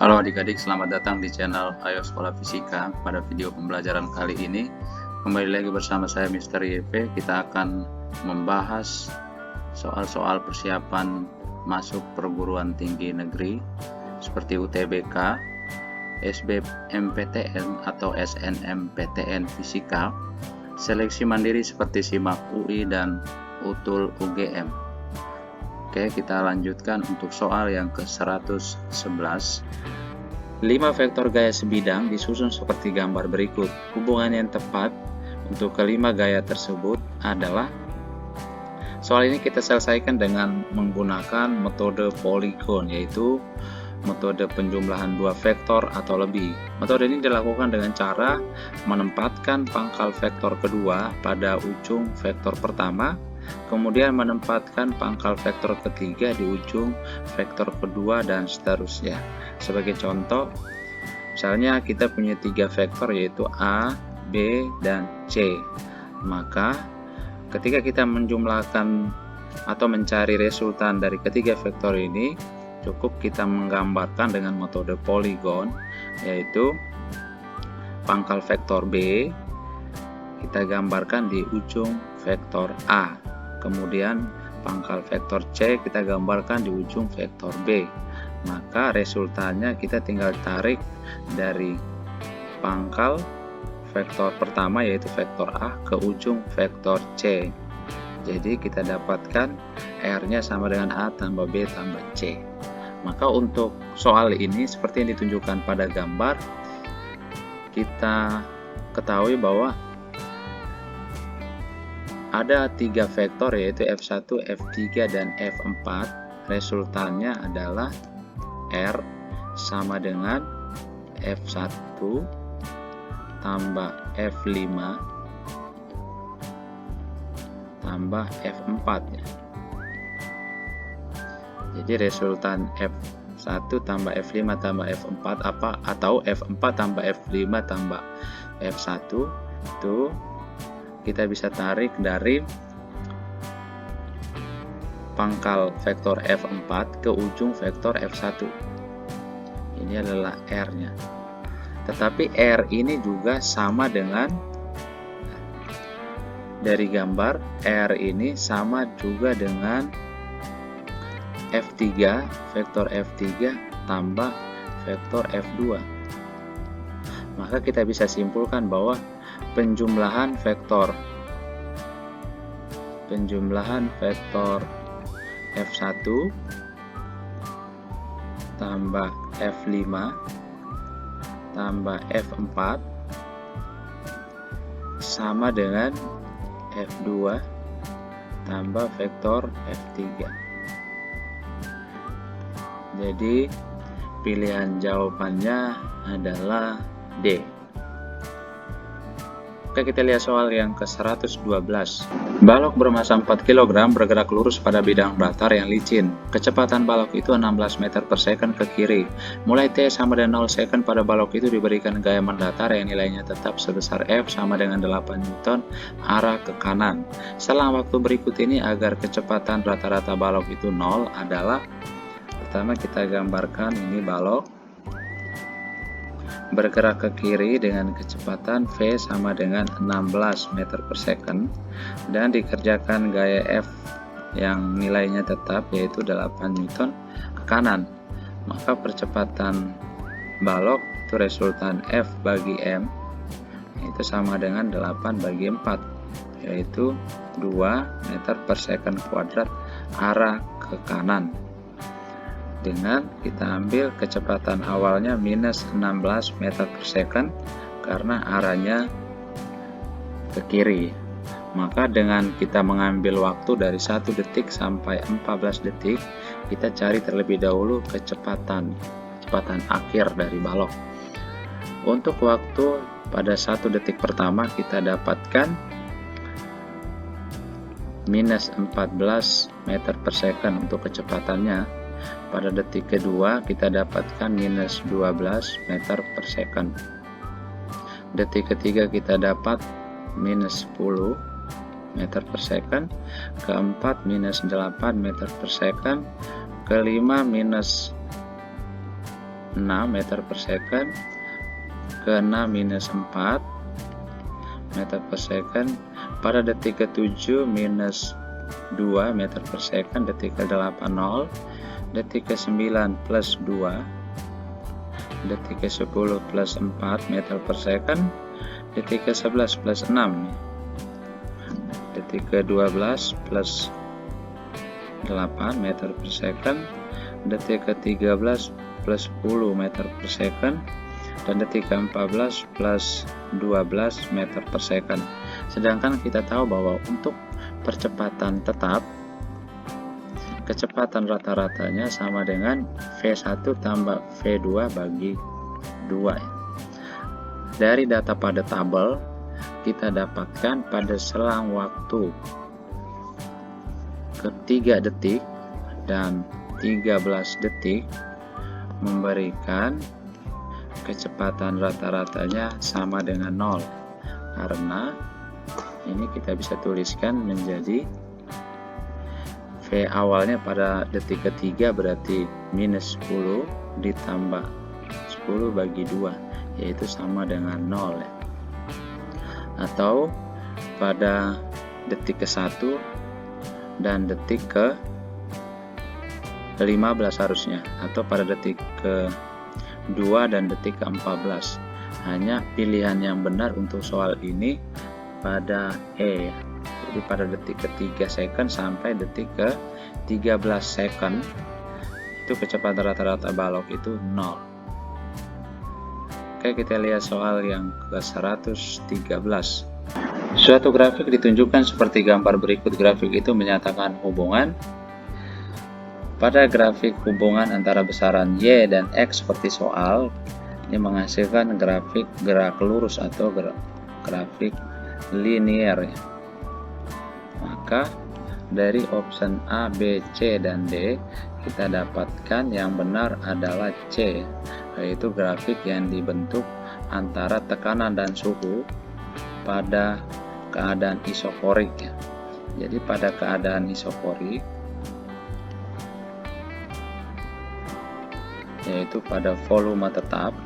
Halo adik-adik, selamat datang di channel Ayo Sekolah Fisika. Pada video pembelajaran kali ini, kembali lagi bersama saya Mr. YP. Kita akan membahas soal-soal persiapan masuk perguruan tinggi negeri seperti UTBK, SBMPTN atau SNMPTN Fisika, seleksi mandiri seperti SIMAK UI dan UTUL UGM. Oke, kita lanjutkan untuk soal yang ke-111. 5 vektor gaya sebidang disusun seperti gambar berikut. Hubungan yang tepat untuk kelima gaya tersebut adalah, soal ini kita selesaikan dengan menggunakan metode polygon, yaitu metode penjumlahan 2 vektor atau lebih. Metode ini dilakukan dengan cara menempatkan pangkal vektor kedua pada ujung vektor pertama, kemudian menempatkan pangkal vektor ketiga di ujung vektor kedua, dan seterusnya. Sebagai contoh, misalnya kita punya 3 vektor yaitu A, B, dan C. Maka ketika kita menjumlahkan atau mencari resultan dari ketiga vektor ini, cukup kita menggambarkan dengan metode polygon, yaitu pangkal vektor B kita gambarkan di ujung vektor A. Kemudian pangkal vektor C kita gambarkan di ujung vektor B. Maka resultannya kita tinggal tarik dari pangkal vektor pertama yaitu vektor A ke ujung vektor C. Jadi kita dapatkan R-nya sama dengan A tambah B tambah C. Maka untuk soal ini seperti yang ditunjukkan pada gambar, kita ketahui bahwa ada 3 vektor yaitu F1, F3, dan F4. Resultannya adalah R sama dengan F1 tambah F5 tambah F4 ya. Jadi resultan F1 tambah F5 tambah F4 atau F4 tambah F5 tambah F1 itu kita bisa tarik dari pangkal vektor F4 ke ujung vektor F1. Ini adalah R-nya. Tetapi R ini juga sama dengan, dari gambar, R ini sama juga dengan F3, vektor F3 tambah vektor F2. Maka kita bisa simpulkan bahwa penjumlahan vektor F1 tambah F5 tambah F4 sama dengan F2 tambah vektor F3. Jadi pilihan jawabannya adalah D. Oke, kita lihat soal yang ke-112. Balok bermassa 4 kg bergerak lurus pada bidang datar yang licin. Kecepatan balok itu 16 meter per second ke kiri. Mulai T sama dengan 0 second pada balok itu diberikan gaya mendatar yang nilainya tetap sebesar F sama dengan 8 Newton arah ke kanan. Selang waktu berikut ini agar kecepatan rata-rata balok itu 0 adalah, pertama kita gambarkan ini balok bergerak ke kiri dengan kecepatan V sama dengan 16 meter per second dan dikerjakan gaya F yang nilainya tetap yaitu 8 Newton ke kanan. Maka percepatan balok itu resultan F bagi M itu sama dengan 8 bagi 4 yaitu 2 meter per second kuadrat arah ke kanan. Dengan kita ambil kecepatan awalnya minus 16 meter per second karena arahnya ke kiri. Maka dengan kita mengambil waktu dari 1 detik sampai 14 detik, kita cari terlebih dahulu kecepatan akhir dari balok. Untuk waktu pada 1 detik pertama kita dapatkan minus 14 meter per second untuk kecepatannya. Pada detik kedua kita dapatkan minus 12 meter per second. Detik ketiga kita dapat minus 10 meter per second. Keempat minus 8 meter per second. Kelima minus meter per second ke 6 minus 4 meter per second. Pada detik ke-7 minus 2 meter per second, detik ke-8 0, detik ke-9 plus 2, detik ke-10 plus 4 meter per second, detik ke-11 plus 6, detik ke-12 plus 8 meter per second, detik ke-13 plus 10 meter per second, dan detik ke-14 plus 12 meter per second. Sedangkan kita tahu bahwa untuk percepatan tetap, kecepatan rata-ratanya sama dengan V1 tambah V2 bagi 2. Dari data pada tabel, kita dapatkan pada selang waktu ke-3 detik dan 13 detik memberikan kecepatan rata-ratanya sama dengan 0. Karena ini kita bisa tuliskan menjadi V awalnya pada detik ke-3 berarti minus 10 ditambah 10 bagi 2, yaitu sama dengan 0 ya. Atau pada detik ke-1 dan detik ke-15 harusnya, atau pada detik ke-2 dan detik ke-14. Hanya pilihan yang benar untuk soal ini pada E. Jadi pada detik ke-3 second sampai detik ke-13 second itu kecepatan rata-rata balok itu 0. Oke, kita lihat soal yang ke-113. Suatu grafik ditunjukkan seperti gambar berikut. Grafik itu menyatakan hubungan. Pada grafik hubungan antara besaran Y dan X seperti soal, ini menghasilkan grafik gerak lurus atau grafik linear ya. Maka dari option A, B, C, dan D kita dapatkan yang benar adalah C, yaitu grafik yang dibentuk antara tekanan dan suhu pada keadaan isokorik ya. Jadi pada keadaan isokorik, yaitu pada volume tetap,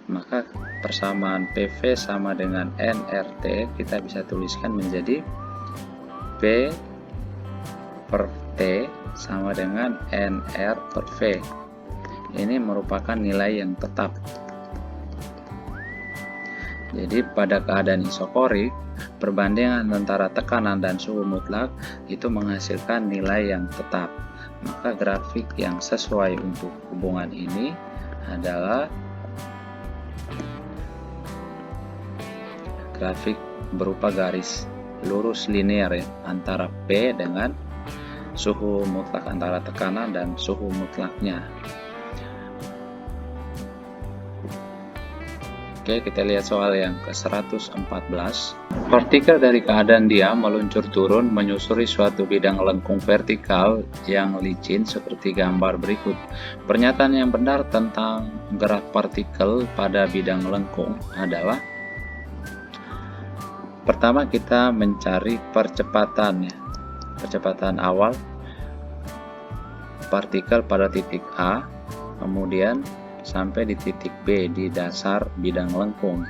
maka persamaan PV sama dengan nRT kita bisa tuliskan menjadi P per T sama dengan nR per V. Ini merupakan nilai yang tetap. Jadi pada keadaan isokorik, perbandingan antara tekanan dan suhu mutlak itu menghasilkan nilai yang tetap. Maka grafik yang sesuai untuk hubungan ini adalah grafik berupa garis lurus linear ya, antara P dengan suhu mutlak, antara tekanan dan suhu mutlaknya. Oke, kita lihat soal yang ke-114. Partikel dari keadaan diam meluncur turun menyusuri suatu bidang lengkung vertikal yang licin seperti gambar berikut. Pernyataan yang benar tentang gerak partikel pada bidang lengkung adalah: pertama, kita mencari percepatan ya. Percepatan awal partikel pada titik A, kemudian sampai di titik B di dasar bidang lengkung.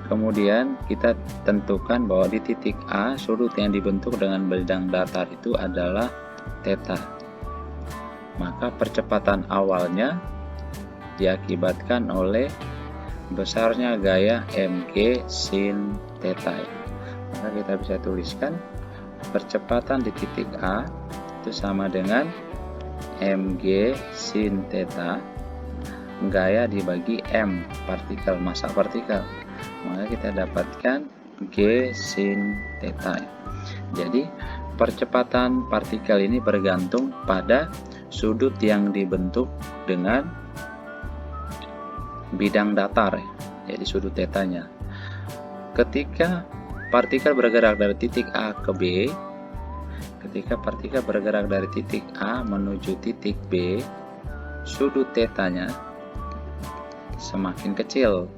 Kemudian kita tentukan bahwa di titik A sudut yang dibentuk dengan bidang datar itu adalah theta. Maka percepatan awalnya diakibatkan oleh besarnya gaya mg sin theta. Maka kita bisa tuliskan percepatan di titik A itu sama dengan mg sin theta, gaya dibagi m, partikel, massa partikel. Maka kita dapatkan g sin theta. Jadi percepatan partikel ini bergantung pada sudut yang dibentuk dengan bidang datar, jadi sudut tetanya. Ketika partikel bergerak dari titik A ke B, ketika partikel bergerak dari titik A menuju titik B, sudut tetanya semakin kecil.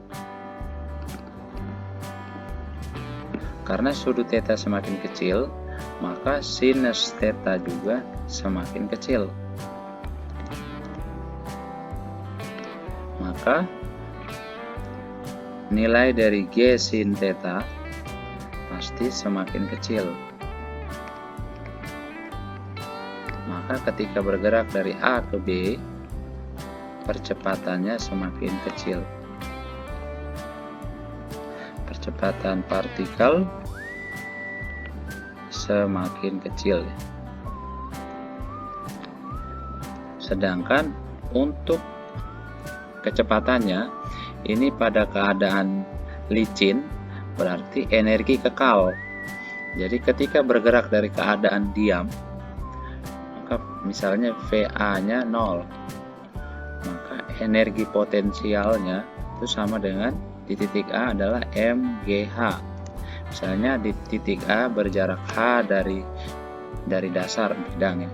Karena sudut theta semakin kecil, maka sinus theta juga semakin kecil. maka nilai dari G sin theta pasti semakin kecil. Maka ketika bergerak dari A ke B, percepatannya semakin kecil. Percepatan partikel semakin kecil. Sedangkan untuk kecepatannya, ini pada keadaan licin berarti energi kekal. Jadi ketika bergerak dari keadaan diam, maka misalnya VA-nya 0, maka energi potensialnya itu sama dengan di titik A adalah mgh. Misalnya di titik A berjarak H dari dasar bidang ya.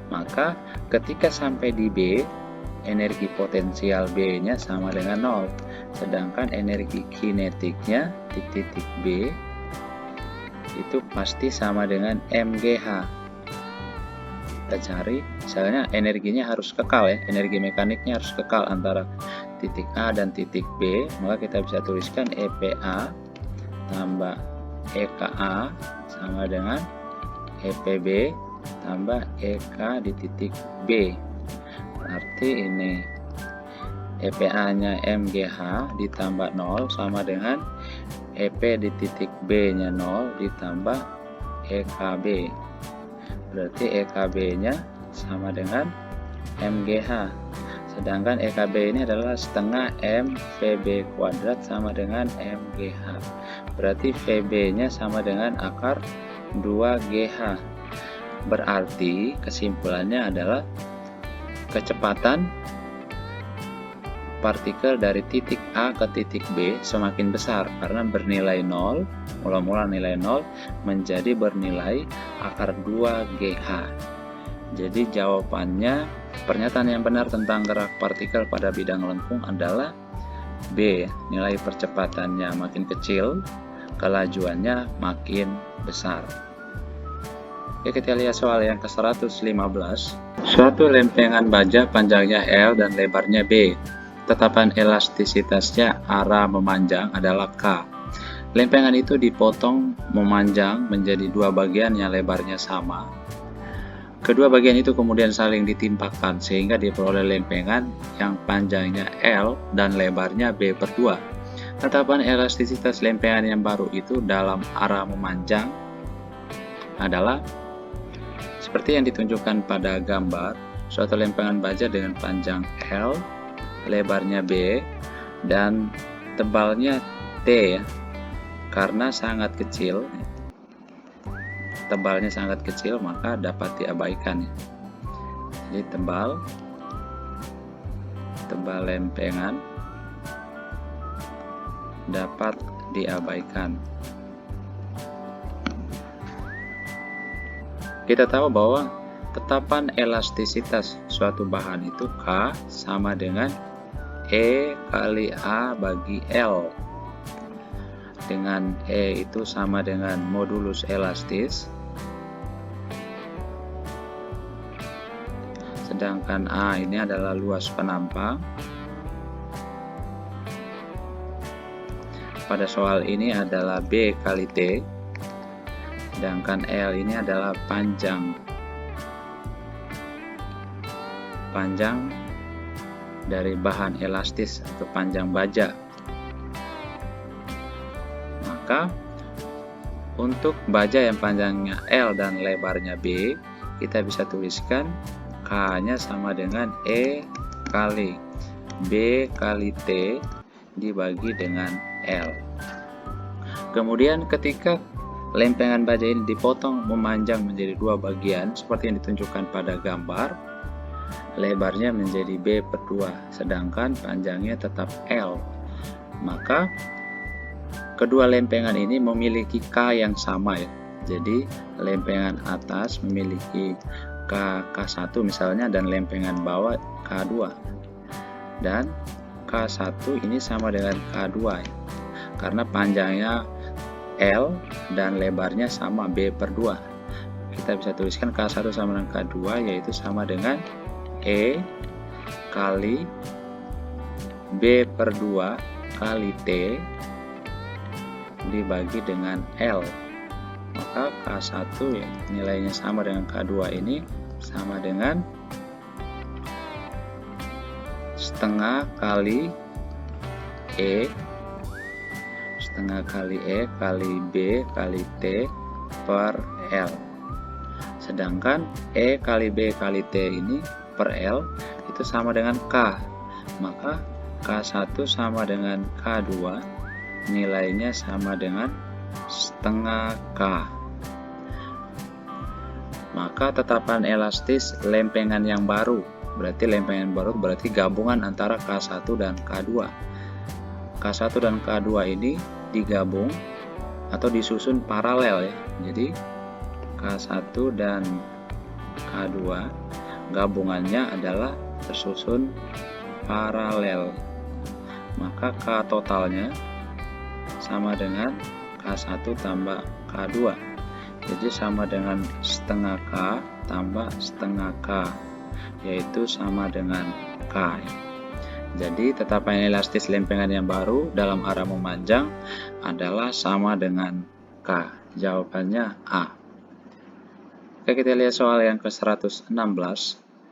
Maka ketika sampai di B, energi potensial B-nya sama dengan 0. Sedangkan energi kinetiknya di titik B itu pasti sama dengan mgh. Kita cari, misalnya energinya harus kekal ya, energi mekaniknya harus kekal antara titik A dan titik B, maka kita bisa tuliskan EPA tambah EKA sama dengan EPB tambah EK di titik B. Berarti ini EPA-nya mgh ditambah 0 sama dengan EP di titik B-nya 0 ditambah EKB. Berarti EKB-nya sama dengan mgh. Sedangkan EKB ini adalah setengah M VB kuadrat sama dengan mgh. Berarti VB-nya sama dengan akar 2GH. Berarti kesimpulannya adalah kecepatan partikel dari titik A ke titik B semakin besar karena bernilai 0, mula-mula nilai 0 menjadi bernilai akar 2GH. Jadi jawabannya, pernyataan yang benar tentang gerak partikel pada bidang lengkung adalah B. Nilai percepatannya makin kecil, kelajuannya makin besar. Oke, kita lihat soal yang ke-115. Suatu lempengan baja panjangnya L dan lebarnya B. Tetapan elastisitasnya arah memanjang adalah K. Lempengan itu dipotong memanjang menjadi dua bagian yang lebarnya sama. Kedua bagian itu kemudian saling ditimpakan sehingga diperoleh lempengan yang panjangnya L dan lebarnya B/2. Tetapan elastisitas lempengan yang baru itu dalam arah memanjang adalah seperti yang ditunjukkan pada gambar. Suatu lempengan baja dengan panjang L, lebarnya B, dan tebalnya T ya. Karena sangat kecil, tebalnya sangat kecil, maka dapat diabaikan. Jadi tebal lempengan dapat diabaikan. Kita tahu bahwa tetapan elastisitas suatu bahan itu K sama dengan E kali A bagi L. Dengan E itu sama dengan modulus elastis. Sedangkan A ini adalah luas penampang. Pada soal ini adalah B kali T. Sedangkan L ini adalah panjang dari bahan elastis atau panjang baja. Maka untuk baja yang panjangnya L dan lebarnya B, kita bisa tuliskan K-nya sama dengan E kali B kali T dibagi dengan L. Kemudian ketika lempengan baja ini dipotong memanjang menjadi dua bagian seperti yang ditunjukkan pada gambar, lebarnya menjadi B/2, sedangkan panjangnya tetap L. Maka kedua lempengan ini memiliki K yang sama ya. Jadi lempengan atas memiliki K1 misalnya dan lempengan bawah K2. Dan K1 ini sama dengan K2 ya. Karena panjangnya L dan lebarnya sama B/2. Kita bisa tuliskan K1 sama dengan K2 yaitu sama dengan E kali B/2 kali T dibagi dengan L. Maka K1 ya, nilainya sama dengan K2 ini sama dengan setengah kali E, setengah kali E kali B kali T per L. Sedangkan E kali B kali T ini per L itu sama dengan K. Maka K1 sama dengan K2, nilainya sama dengan setengah K. Maka tetapan elastis lempengan yang baru, berarti lempengan baru berarti gabungan antara K1 dan K2. K1 dan K2 ini digabung atau disusun paralel ya. Jadi K1 dan K2 gabungannya adalah tersusun paralel. Maka K totalnya sama dengan K1 tambah K2. Jadi sama dengan setengah K tambah setengah K, yaitu sama dengan K. Jadi tetapan elastis lempengan yang baru dalam arah memanjang adalah sama dengan K. Jawabannya A. Oke, kita lihat soal yang ke-116.